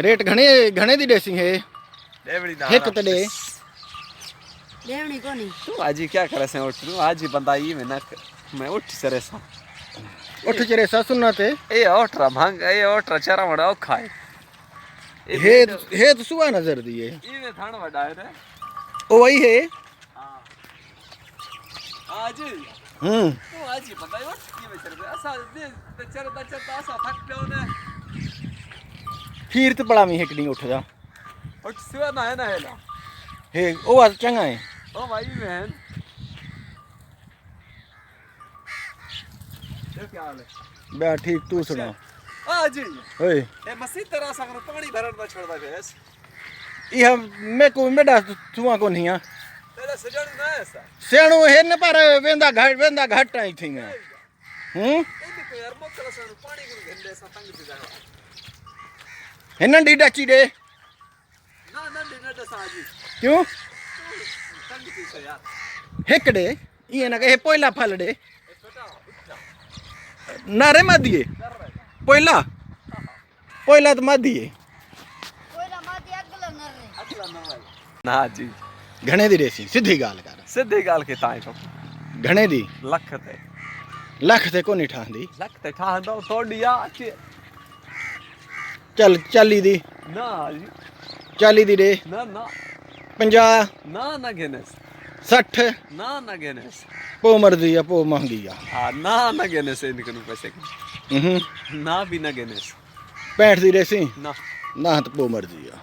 rate घणे घणे दी देसी है एक तो दे लेवनी कोनी तू आज क्या करे से उठ तू आज बंदा ई में ना मैं उठ सरे सा उठ चरे सुनना ते ए ओठरा भांग ए ओठरा चरा वड़ा औखा है हे तो सुबह नजर दिए ई में थान वड़ा है रे ओ वही है हां आज तू आज ही बंदा उठ की में चल असा दे चरदा चरदा असा थक पियो ने फिर तो बड़ा मी हेकड़ी उठ जा उठ सुआ ना है ना हेला हे ओ आज चंगा है ओ भाई बहन क्या हाल है बा ठीक तू सुना आज ओए ए मसी तरह सा पानी भरन में छोड़दा गैस ई हम मैं को मेडा तुआ को नहीं तेरा सजण ना ऐसा सेणु है न पर वेंदा घट आई थी ए तो यार मोकला सा पानी को गंदे सा तंग से जावा हिन डी डची दे ना ना डिनर दसा आज क्यों तंग से यार हेक दे ये ना कहे पोइला फल दे ना रे मत दिए पोइला पोइला तो मत दिए कोईला माती अगला नर रे अगला नवाई ना जी घणे दी देसी सीधी गाल कर सिद्धे गाल के ताई तो घणे दी लख ते लख ते कोनी ठांदी लख ते ठा दो थोड़िया चल 40 दी ना जी 40 दी दे ना ना 50 ना ना गिनेस 60 ना ना गिनेस पो मर्जी है पो महंगी है हाँ ना ना गिनेस इनके नु पैसे हम्म ना भी ना गिनेस 65 दी देसी ना ना तो पो मर्जी है